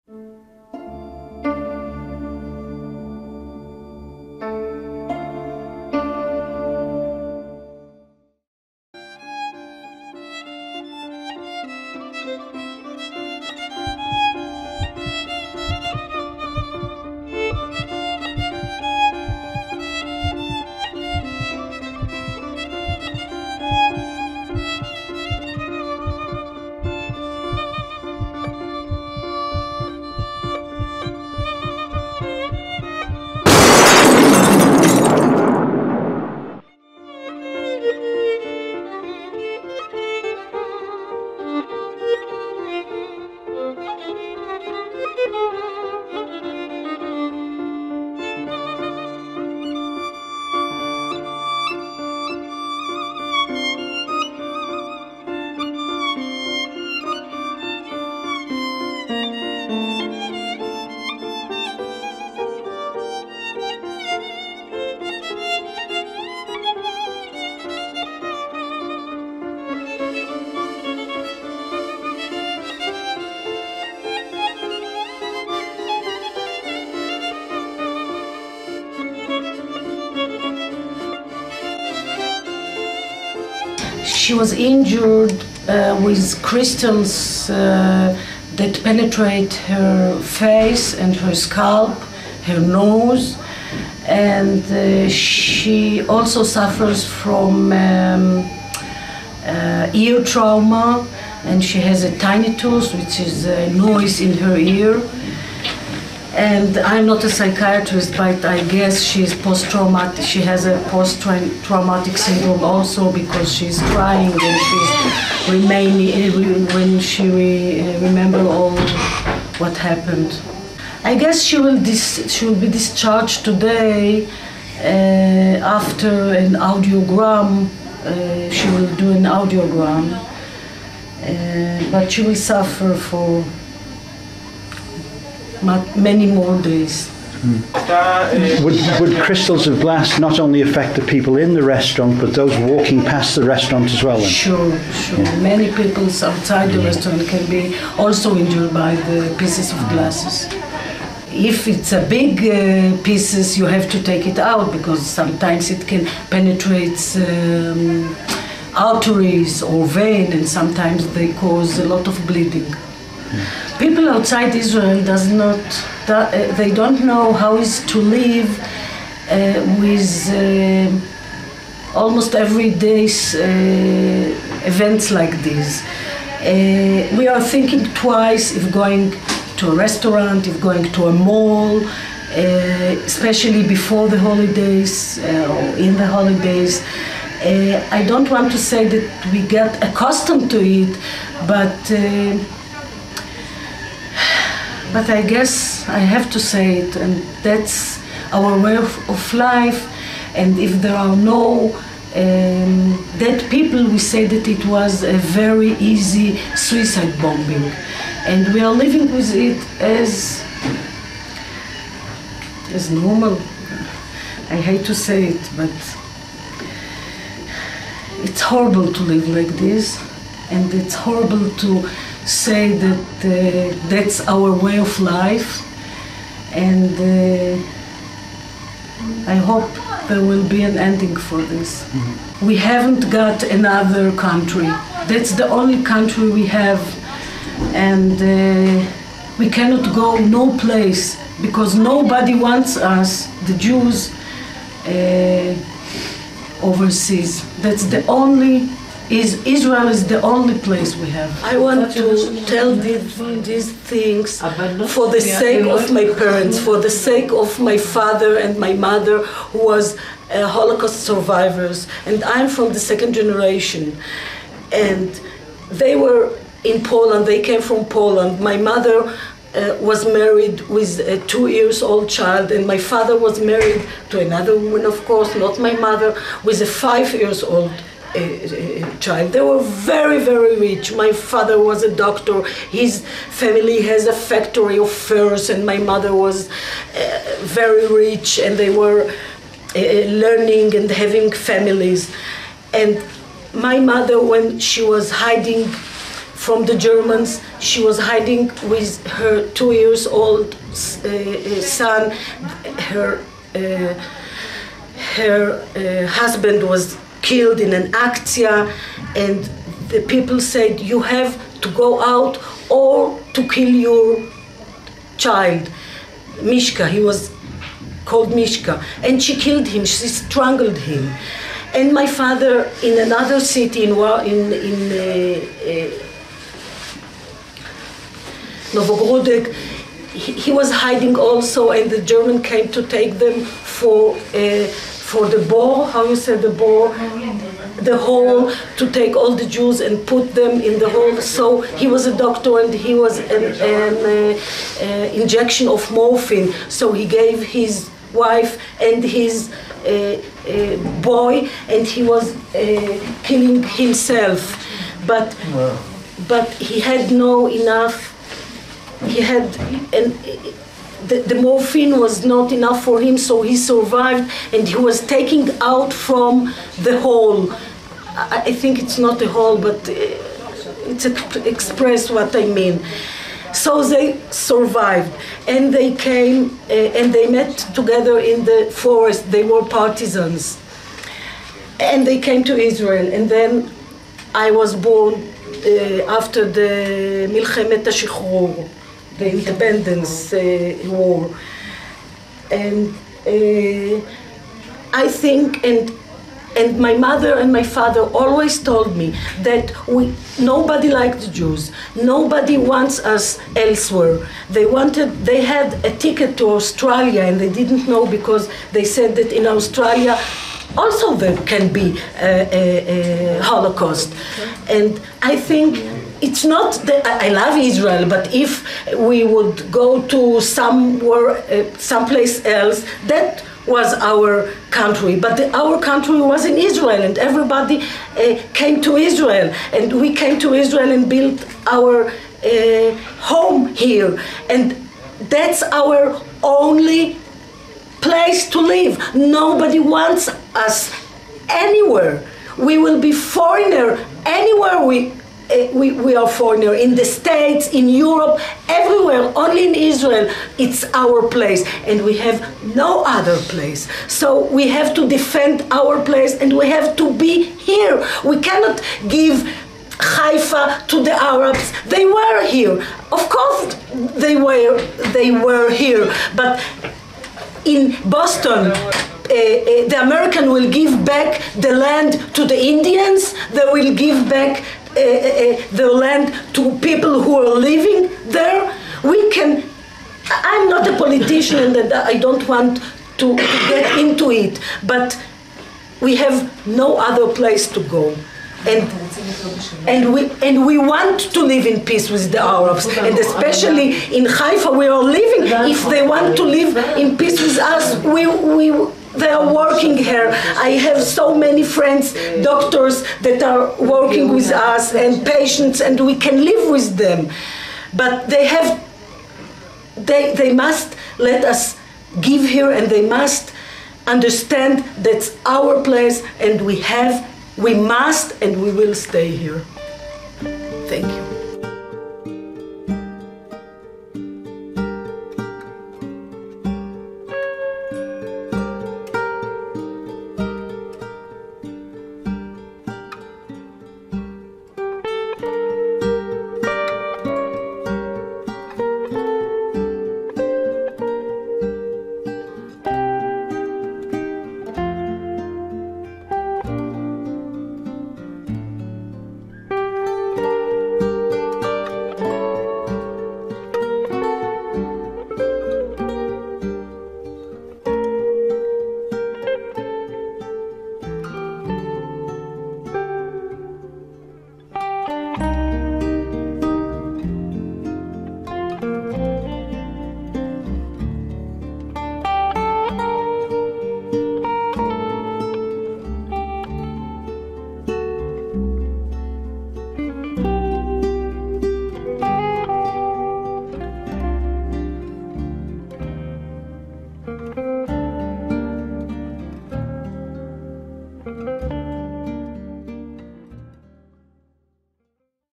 She was injured with crystals that penetrate her face and her scalp, her nose, and she also suffers from ear trauma, and she has a tinnitus, which is a noise in her ear. And I'm not a psychiatrist, but I guess she's post-traumatic. She has a post-traumatic syndrome also, because she's crying and she's remaining when she remembers all what happened. I guess she will be discharged today after an audiogram. She will do an audiogram, but she will suffer for many more days. Would crystals of glass not only affect the people in the restaurant, but those walking past the restaurant as well? Then? Sure. Yeah. Many people outside the restaurant can be also injured by the pieces of glasses. If it's a big pieces, you have to take it out, because sometimes it can penetrate arteries or vein, and sometimes they cause a lot of bleeding. People outside Israel they don't know how is to live with almost everyday events like this. We are thinking twice if going to a restaurant, if going to a mall, especially before the holidays or in the holidays. I don't want to say that we get accustomed to it, but I guess I have to say it, and that's our way of life. And if there are no dead people, we say that it was a very easy suicide bombing. And we are living with it as normal. I hate to say it, but it's horrible to live like this, and it's horrible to say that that's our way of life, and I hope there will be an ending for this. Mm-hmm. We haven't got another country. That's the only country we have, and we cannot go no place, because nobody wants us, the Jews, overseas. That's the only. Israel is the only place we have. I want to tell these things for the sake of my parents, for the sake of my father and my mother, who was Holocaust survivors, and I'm from the second generation. And they were in Poland, they came from Poland. My mother was married with a 2-year-old child, and my father was married to another woman, of course, not my mother, with a 5-year-old child. They were very, very rich. My father was a doctor. His family has a factory of furs, and my mother was very rich, and they were learning and having families. And my mother, when she was hiding from the Germans. She was hiding with her 2-year-old son. Her husband was killed in an akция, and the people said, you have to go out or to kill your child. Mishka, he was called Mishka, and she killed him, she strangled him. And my father, in another city in Novogrodek, he was hiding also, and the German came to take them for the bore, how you say the bore? The hole, to take all the Jews and put them in the hole. So he was a doctor, and he was an injection of morphine. So he gave his wife and his boy, and he was killing himself. But he had no enough. He had the morphine was not enough for him, so he survived, and he was taken out from the hole. I think it's not a hole, but it's expressed what I mean. So they survived, and they came and they met together in the forest. They were partisans, and they came to Israel. And then I was born after the Milchemet HaShichrur, the independence war. And I think, and my mother and my father always told me that nobody liked the Jews. Nobody wants us elsewhere. They had a ticket to Australia, and they didn't know, because they said that in Australia also there can be a Holocaust. And I think it's not that I love Israel, but if we would go to someplace else, that was our country. But our country was in Israel, and everybody came to Israel, and we came to Israel and built our home here, and that's our only place to live. Nobody wants us anywhere. We will be foreigner anywhere we are foreigner, in the States, in Europe, everywhere. Only in Israel it's our place, and we have no other place. So we have to defend our place, and we have to be here. We cannot give Haifa to the Arabs. They were here. Of course they were here, but in Boston, the American will give back the land to the Indians. They will give back the land to people who are living there. I'm not a politician, and I don't want to get into it, but we have no other place to go. And we want to live in peace with the Arabs, and especially in Haifa we are living. If they want to live in peace with us, they are working here. I have so many friends, doctors, that are working with us, and patients, and we can live with them. But they must let us give here, and they must understand that's our place, and we must, and we will stay here. Thank you.